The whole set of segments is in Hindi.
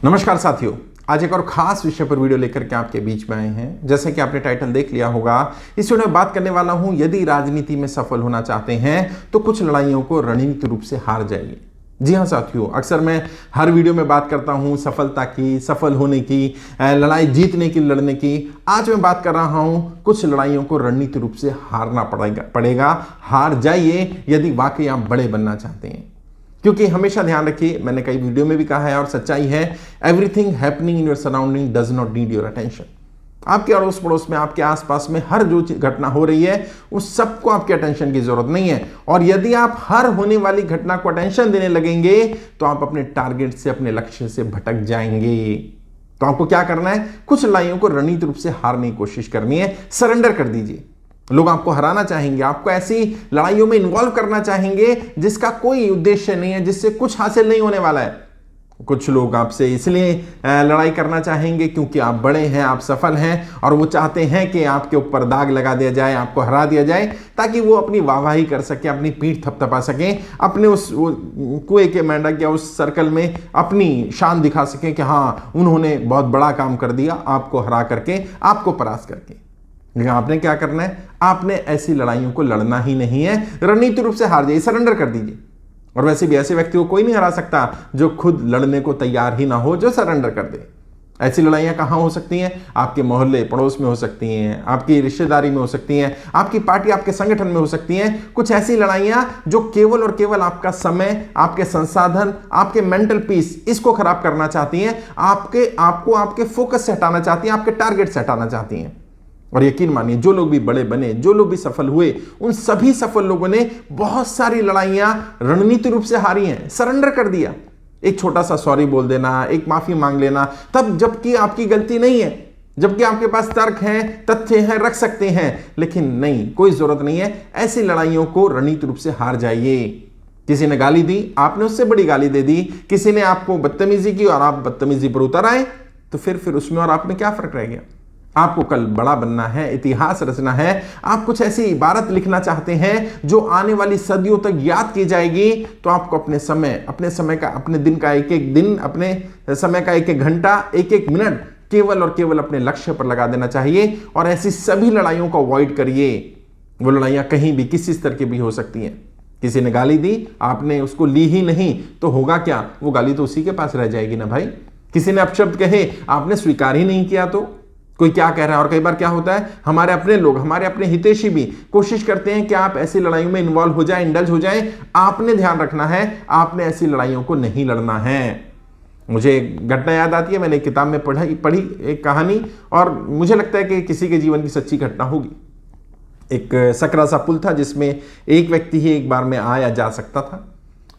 नमस्कार साथियों, आज एक और खास विषय पर वीडियो लेकर के आपके बीच में आए हैं। जैसे कि आपने टाइटल देख लिया होगा, इस वीडियो में बात करने वाला हूं, यदि राजनीति में सफल होना चाहते हैं तो कुछ लड़ाइयों को रणनीतिक रूप से हार जाइए। जी हाँ साथियों, अक्सर मैं हर वीडियो में बात करता हूं सफलता की, सफल होने की, लड़ाई जीतने की, लड़ने की। आज मैं बात कर रहा हूं कुछ लड़ाइयों को रणनीतिक रूप से हारना पड़ेगा। हार जाइए यदि वाकई आप बड़े बनना चाहते हैं। क्योंकि हमेशा ध्यान रखिए, मैंने कई वीडियो में भी कहा है और सच्चाई है, everything happening in your surrounding does not need your attention. आपके अड़ोस पड़ोस में, आपके आसपास में हर जो घटना हो रही है उस सबको आपके अटेंशन की जरूरत नहीं है। और यदि आप हर होने वाली घटना को अटेंशन देने लगेंगे तो आप अपने टारगेट से, अपने लक्ष्य से भटक जाएंगे। तो आपको क्या करना है, कुछ लड़ाइयों को रणनीतिक रूप से हारने की कोशिश करनी है। सरेंडर कर दीजिए। लोग आपको हराना चाहेंगे, आपको ऐसी लड़ाइयों में इन्वॉल्व करना चाहेंगे जिसका कोई उद्देश्य नहीं है, जिससे कुछ हासिल नहीं होने वाला है। कुछ लोग आपसे इसलिए लड़ाई करना चाहेंगे क्योंकि आप बड़े हैं, आप सफल हैं, और वो चाहते हैं कि आपके ऊपर दाग लगा दिया जाए, आपको हरा दिया जाए, ताकि वो अपनी वाहवाही कर सके, अपनी पीठ थपथपा सकें, अपने उस कुएं के मेंढक या उस सर्कल में अपनी शान दिखा सकें कि हाँ, उन्होंने बहुत बड़ा काम कर दिया, आपको हरा करके, आपको परास्त करके। लेकिन आपने क्या करना है, आपने ऐसी लड़ाइयों को लड़ना ही नहीं है। रणनीतिक रूप से हार जाइए, सरेंडर कर दीजिए। और वैसे भी ऐसे व्यक्ति को कोई नहीं हरा सकता जो खुद लड़ने को तैयार ही ना हो, जो सरेंडर कर दे। ऐसी लड़ाइयां कहां हो सकती हैं? आपके मोहल्ले पड़ोस में हो सकती हैं, आपकी रिश्तेदारी में हो सकती हैं, आपकी पार्टी, आपके संगठन में हो सकती हैं। कुछ ऐसी लड़ाइयां जो केवल और केवल आपका समय, आपके संसाधन, आपके मेंटल पीस, इसको खराब करना चाहती हैं, आपको आपके फोकस से हटाना चाहती हैं, आपके टारगेट से हटाना चाहती हैं। और यकीन मानिए, जो लोग भी बड़े बने, जो लोग भी सफल हुए, उन सभी सफल लोगों ने बहुत सारी लड़ाइयां रणनीतिक रूप से हारी हैं। सरेंडर कर दिया। एक छोटा सा सॉरी बोल देना, एक माफी मांग लेना, तब जबकि आपकी गलती नहीं है, जबकि आपके पास तर्क हैं, तथ्य हैं, रख सकते हैं, लेकिन नहीं, कोई जरूरत नहीं है। ऐसी लड़ाइयों को रणनीतिक रूप से हार जाइए। किसी ने गाली दी, आपने उससे बड़ी गाली दे दी। किसी ने आपको बदतमीजी की और आप बदतमीजी पर उतर आए, तो फिर उसमें और आप में क्या फर्क रह गया? आपको कल बड़ा बनना है, इतिहास रचना है। आप कुछ ऐसी इबारत लिखना चाहते हैं जो आने वाली सदियों तक याद की जाएगी। तो आपको अपने समय का, अपने दिन का एक एक दिन, अपने समय का एक एक घंटा, एक एक मिनट केवल और केवल अपने लक्ष्य पर लगा देना चाहिए। और ऐसी सभी लड़ाइयों को अवॉइड करिए। वो लड़ाइयां कहीं भी, किसी स्तर की भी हो सकती हैं। किसी ने गाली दी, आपने उसको ली ही नहीं, तो होगा क्या? वो गाली तो उसी के पास रह जाएगी ना भाई। किसी ने अपशब्द कहे, आपने स्वीकार ही नहीं किया, तो कोई क्या कह रहा है? और कई बार क्या होता है, हमारे अपने लोग, हमारे अपने हितैषी भी कोशिश करते हैं कि आप ऐसी लड़ाइयों में इन्वॉल्व हो जाए, इंडल्ज हो जाए। आपने ध्यान रखना है, आपने ऐसी लड़ाइयों को नहीं लड़ना है। मुझे एक घटना याद आती है, मैंने एक किताब में पढ़ी एक कहानी, और मुझे लगता है कि किसी के जीवन की सच्ची घटना होगी। एक सकरा सा पुल था जिसमें एक व्यक्ति ही एक बार में आया जा सकता था।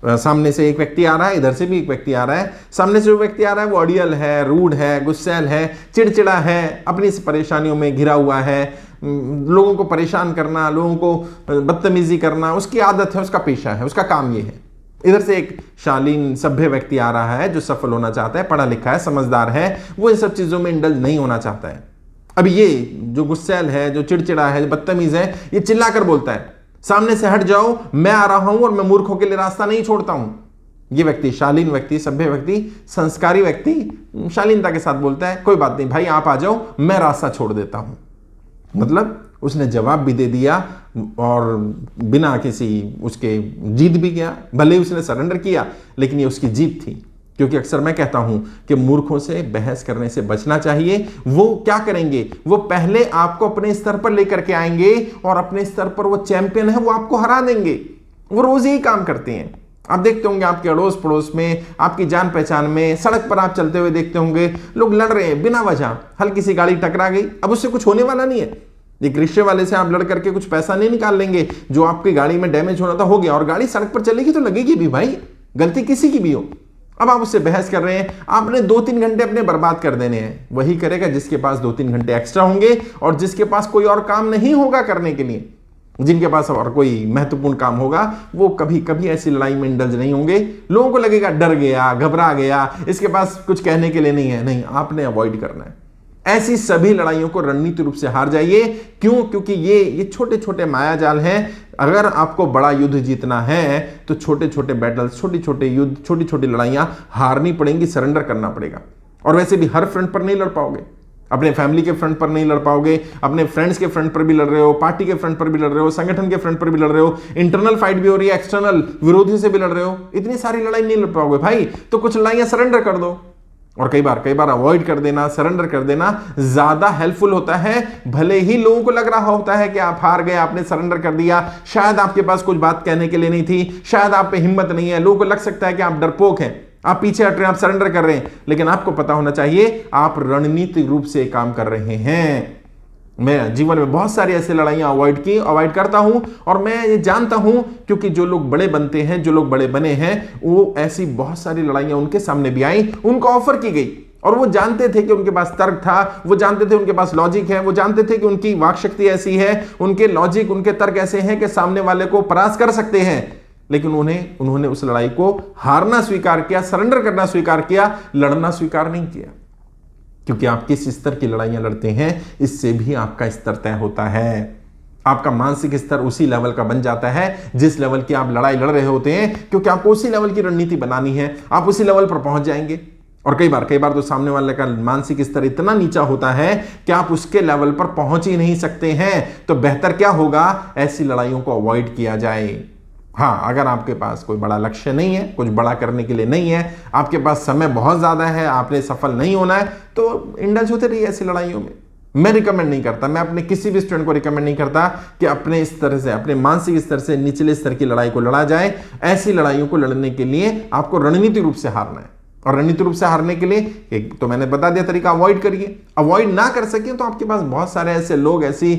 सामने से एक व्यक्ति आ रहा है, इधर से भी एक व्यक्ति आ रहा है। सामने से जो व्यक्ति आ रहा है वो अड़ियल है, रूड है, गुस्सैल है, चिड़चिड़ा है, अपनी परेशानियों में घिरा हुआ है। लोगों को परेशान करना, लोगों को बदतमीजी करना उसकी आदत है, उसका पेशा है, उसका काम ये है। इधर से एक शालीन सभ्य व्यक्ति आ रहा है जो सफल होना चाहता है, पढ़ा लिखा है, समझदार है, वो इन सब चीजों में इंडल्ज नहीं होना चाहता है। अब ये जो गुस्सैल है, जो चिड़चिड़ा है, जो बदतमीज है, ये चिल्लाकर बोलता है, सामने से हट जाओ, मैं आ रहा हूं और मैं मूर्खों के लिए रास्ता नहीं छोड़ता हूं। ये व्यक्ति, शालीन व्यक्ति, सभ्य व्यक्ति, संस्कारी व्यक्ति शालीनता के साथ बोलता है, कोई बात नहीं भाई, आप आ जाओ, मैं रास्ता छोड़ देता हूं। मतलब उसने जवाब भी दे दिया और बिना किसी उसके जीत भी गया। भले ही उसने सरेंडर किया, लेकिन ये उसकी जीत थी। क्योंकि अक्सर मैं कहता हूं कि मूर्खों से बहस करने से बचना चाहिए। वो क्या करेंगे, वो पहले आपको अपने स्तर पर लेकर के आएंगे और अपने स्तर पर वो चैंपियन है, वो आपको हरा देंगे। वो रोज यही काम करते हैं। आप देखते होंगे आपके अड़ोस पड़ोस में, आपकी जान पहचान में, सड़क पर आप चलते हुए देखते होंगे लोग लड़ रहे हैं बिना वजह। हल्की सी गाड़ी टकरा गई, अब उससे कुछ होने वाला नहीं है। एक रिक्शे वाले से आप लड़ करके कुछ पैसा नहीं निकाल लेंगे। जो आपकी गाड़ी में डैमेज होना था हो गया, और गाड़ी सड़क पर चलेगी तो लगेगी भी भाई, गलती किसी की भी हो। अब आप उससे बहस कर रहे हैं, आपने 2-3 घंटे अपने बर्बाद कर देने हैं। वही करेगा जिसके पास 2-3 घंटे एक्स्ट्रा होंगे और जिसके पास कोई और काम नहीं होगा करने के लिए। जिनके पास और कोई महत्वपूर्ण काम होगा वो कभी कभी ऐसी लड़ाई में इंडल्ज नहीं होंगे। लोगों को लगेगा डर गया, घबरा गया, इसके पास कुछ कहने के लिए नहीं है। नहीं, आपने अवॉइड करना है। ऐसी सभी लड़ाइयों को रणनीतिक रूप से हार जाइए। क्यों? क्योंकि ये छोटे छोटे मायाजाल हैं। अगर आपको बड़ा युद्ध जीतना है तो छोटे छोटे बैटल्स, छोटे छोटे युद्ध, छोटी छोटी लड़ाइयां हारनी पड़ेंगी, सरेंडर करना पड़ेगा। और वैसे भी हर फ्रंट पर नहीं लड़ पाओगे, अपने फैमिली के फ्रंट पर नहीं लड़ पाओगे, अपने फ्रेंड्स के फ्रंट पर भी लड़ रहे हो, पार्टी के फ्रंट पर भी लड़ रहे हो, संगठन के फ्रंट पर भी लड़ रहे हो, इंटरनल फाइट भी हो रही है, एक्सटर्नल विरोधी से भी लड़ रहे हो, इतनी सारी लड़ाई नहीं लड़ पाओगे भाई। तो कुछ लड़ाइयां सरेंडर कर दो। और कई बार अवॉइड कर देना, सरेंडर कर देना ज्यादा हेल्पफुल होता है। भले ही लोगों को लग रहा होता है कि आप हार गए, आपने सरेंडर कर दिया, शायद आपके पास कुछ बात कहने के लिए नहीं थी, शायद आप पे हिम्मत नहीं है, लोगों को लग सकता है कि आप डरपोक हैं, आप पीछे हट रहे हैं, आप सरेंडर कर रहे हैं। लेकिन आपको पता होना चाहिए आप रणनीतिक रूप से काम कर रहे हैं। मैं जीवन में बहुत सारी ऐसी लड़ाइयां अवॉइड करता हूं, और मैं ये जानता हूं क्योंकि जो लोग बड़े बनते हैं, जो लोग बड़े बने हैं, वो ऐसी बहुत सारी लड़ाइयां उनके सामने भी आई, उनको ऑफर की गई, और वो जानते थे कि उनके पास तर्क था, वो जानते थे उनके पास लॉजिक है, वो जानते थे कि उनकी वाक शक्ति ऐसी है, उनके लॉजिक, उनके तर्क ऐसे हैं कि सामने वाले को परास्त कर सकते हैं। लेकिन उन्होंने उस लड़ाई को हारना स्वीकार किया, सरेंडर करना स्वीकार किया, लड़ना स्वीकार नहीं किया। क्योंकि आप किस स्तर की लड़ाइयां लड़ते हैं, इससे भी आपका स्तर तय होता है। आपका मानसिक स्तर उसी लेवल का बन जाता है जिस लेवल की आप लड़ाई लड़ रहे होते हैं, क्योंकि आपको उसी लेवल की रणनीति बनानी है, आप उसी लेवल पर पहुंच जाएंगे। और कई बार तो सामने वाले का मानसिक स्तर इतना नीचा होता है कि आप उसके लेवल पर पहुंच ही नहीं सकते हैं। तो बेहतर क्या होगा, ऐसी लड़ाइयों को अवॉइड किया जाए। हाँ, अगर आपके पास कोई बड़ा लक्ष्य नहीं है, कुछ बड़ा करने के लिए नहीं है, आपके पास समय बहुत ज्यादा है, आपने सफल नहीं होना है, तो इंडल्ज होते रहिए ऐसी लड़ाइयों में। मैं रिकमेंड नहीं करता, मैं अपने किसी भी स्टूडेंट को रिकमेंड नहीं करता कि अपने स्तर से, अपने मानसिक स्तर से निचले स्तर की लड़ाई को लड़ा जाए। ऐसी लड़ाइयों को लड़ने के लिए आपको रणनीतिक रूप से हारना है, और रणनीतिक रूप से हारने के लिए एक तो मैंने बता दिया तरीका, अवॉइड करिए। अवॉइड ना कर सके तो आपके पास बहुत सारे ऐसे लोग ऐसी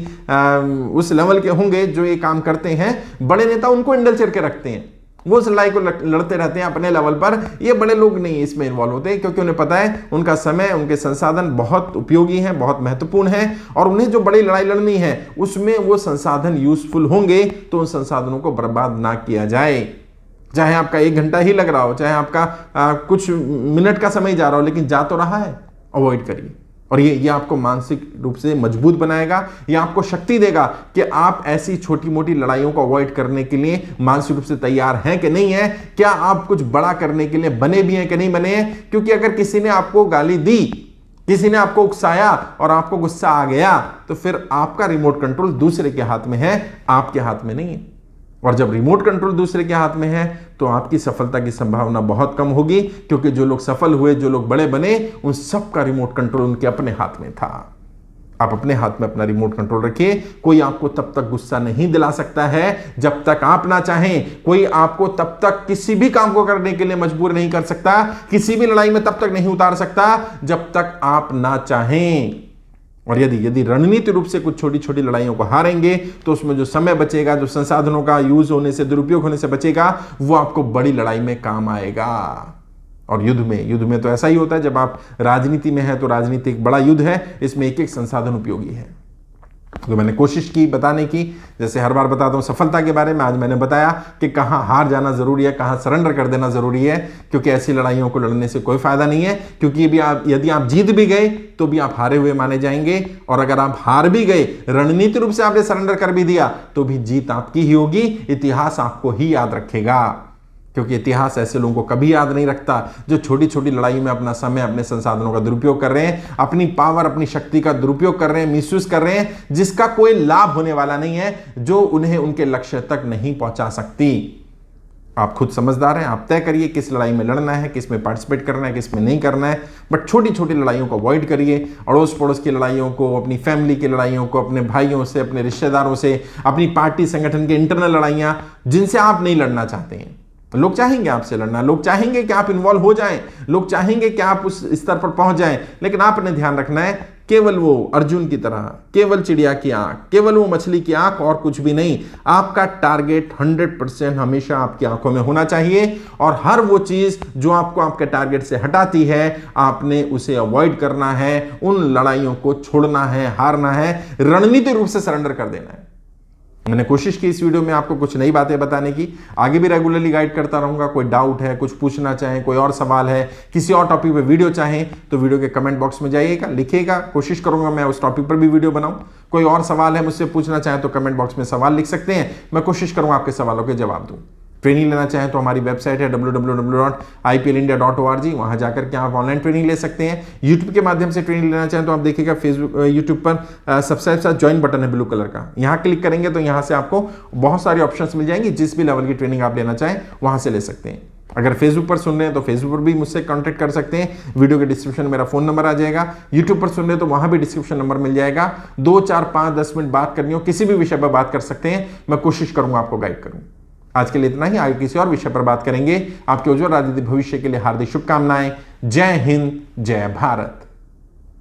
उस लेवल के होंगे जो ये काम करते हैं। बड़े नेता उनको इंडल्ज करके रखते हैं, वो उस लड़ाई को लड़ते रहते हैं अपने लेवल पर। ये बड़े लोग नहीं इसमें इन्वॉल्व होते, क्योंकि उन्हें पता है उनका समय, उनके संसाधन बहुत उपयोगी हैं, बहुत महत्वपूर्ण हैं, और उन्हें जो बड़ी लड़ाई लड़नी है उसमें वो संसाधन यूजफुल होंगे, तो उन संसाधनों को बर्बाद ना किया जाए। चाहे आपका 1 घंटा ही लग रहा हो, चाहे आपका कुछ मिनट का समय जा रहा हो, लेकिन जा तो रहा है, अवॉइड करिए। और ये आपको मानसिक रूप से मजबूत बनाएगा, ये आपको शक्ति देगा कि आप ऐसी छोटी मोटी लड़ाइयों को अवॉइड करने के लिए मानसिक रूप से तैयार हैं कि नहीं है, क्या आप कुछ बड़ा करने के लिए बने भी हैं कि नहीं बने हैं। क्योंकि अगर किसी ने आपको गाली दी, किसी ने आपको उकसाया और आपको गुस्सा आ गया, तो फिर आपका रिमोट कंट्रोल दूसरे के हाथ में है, आपके हाथ में नहीं है। और जब रिमोट कंट्रोल दूसरे के हाथ में है तो आपकी सफलता की संभावना बहुत कम होगी, क्योंकि जो लोग सफल हुए, जो लोग बड़े बने, उन सब का रिमोट कंट्रोल उनके अपने हाथ में था। आप अपने हाथ में अपना रिमोट कंट्रोल रखिए। कोई आपको तब तक गुस्सा नहीं दिला सकता है जब तक आप ना चाहें। कोई आपको तब तक किसी भी काम को करने के लिए मजबूर नहीं कर सकता, किसी भी लड़ाई में तब तक नहीं उतार सकता जब तक आप ना चाहें। और यदि रणनीतिक रूप से कुछ छोटी छोटी लड़ाइयों को हारेंगे, तो उसमें जो समय बचेगा, जो संसाधनों का यूज होने से, दुरुपयोग होने से बचेगा, वो आपको बड़ी लड़ाई में काम आएगा। और युद्ध में तो ऐसा ही होता है। जब आप राजनीति में है तो राजनीति एक बड़ा युद्ध है, इसमें एक एक संसाधन उपयोगी है। तो मैंने कोशिश की बताने की, जैसे हर बार बताता हूं सफलता के बारे में, आज मैंने बताया कि कहां हार जाना जरूरी है, कहां सरेंडर कर देना जरूरी है। क्योंकि ऐसी लड़ाइयों को लड़ने से कोई फायदा नहीं है, क्योंकि यदि आप जीत भी गए तो भी आप हारे हुए माने जाएंगे, और अगर आप हार भी गए, रणनीतिक रूप से आपने सरेंडर कर भी दिया, तो भी जीत आपकी ही होगी। इतिहास आपको ही याद रखेगा, क्योंकि इतिहास ऐसे लोगों को कभी याद नहीं रखता जो छोटी छोटी लड़ाई में अपना समय, अपने संसाधनों का दुरुपयोग कर रहे हैं, अपनी पावर, अपनी शक्ति का दुरुपयोग कर रहे हैं, मिसयूज कर रहे हैं, जिसका कोई लाभ होने वाला नहीं है, जो उन्हें उनके लक्ष्य तक नहीं पहुंचा सकती। आप खुद समझदार हैं, आप तय करिए किस लड़ाई में लड़ना है, किस में पार्टिसिपेट करना है, किस में नहीं करना है। बट छोटी छोटी लड़ाइयों को अवॉइड करिए, अड़ोस पड़ोस की लड़ाइयों को, अपनी फैमिली की लड़ाइयों को, अपने भाइयों से, अपने रिश्तेदारों से, अपनी पार्टी संगठन के इंटरनल लड़ाइयां जिनसे आप नहीं लड़ना चाहते हैं। लोग चाहेंगे आपसे लड़ना, लोग चाहेंगे कि आप इन्वॉल्व हो जाएं, लोग चाहेंगे कि आप उस स्तर पर पहुंच जाएं, लेकिन आपने ध्यान रखना है केवल वो अर्जुन की तरह, केवल चिड़िया की आंख, केवल वो मछली की आंख, और कुछ भी नहीं। आपका टारगेट 100% हमेशा आपकी आंखों में होना चाहिए, और हर वो चीज जो आपको आपके टारगेट से हटाती है, आपने उसे अवॉइड करना है, उन लड़ाइयों को छोड़ना है, हारना है, रणनीतिक रूप से सरेंडर कर देना है। मैंने कोशिश की इस वीडियो में आपको कुछ नई बातें बताने की, आगे भी रेगुलरली गाइड करता रहूंगा। कोई डाउट है, कुछ पूछना चाहें, कोई और सवाल है, किसी और टॉपिक पे वीडियो चाहें तो वीडियो के कमेंट बॉक्स में जाइएगा, लिखिएगा, कोशिश करूंगा मैं उस टॉपिक पर भी वीडियो बनाऊं। कोई और सवाल है मुझसे पूछना चाहें तो कमेंट बॉक्स में सवाल लिख सकते हैं, मैं कोशिश करूंगा आपके सवालों के जवाब दूं। ट्रेनिंग लेना चाहें तो हमारी वेबसाइट है www.iplindia.org, वहां जाकर के आप ऑनलाइन ट्रेनिंग ले सकते हैं। यूट्यूब के माध्यम से ट्रेनिंग लेना चाहें तो आप देखिएगा फेसबुक यूट्यूब पर सबसे अच्छा ज्वाइन बटन है ब्लू कलर का, यहां क्लिक करेंगे तो यहां से आपको बहुत सारी ऑप्शंस मिल जाएंगी, जिस भी लेवल की ट्रेनिंग आप लेना चाहें वहां से ले सकते हैं। अगर फेसबुक पर सुन रहे हैं तो फेसबुक पर भी मुझसे कांटेक्ट कर सकते हैं, वीडियो के डिस्क्रिप्शन में मेरा फोन नंबर आ जाएगा। यूट्यूब पर सुन रहे हैं तो वहां भी डिस्क्रिप्शन नंबर मिल जाएगा। 2, 4, 5, 10 मिनट बात करनी हो, किसी भी विषय पर बात कर सकते हैं, मैं कोशिश करूंगा आपको गाइड करूं। आज के लिए इतना ही, आगे किसी और विषय पर बात करेंगे। आपके उज्जवल राजनीतिक भविष्य के लिए हार्दिक शुभकामनाएं। जय हिंद, जय भारत।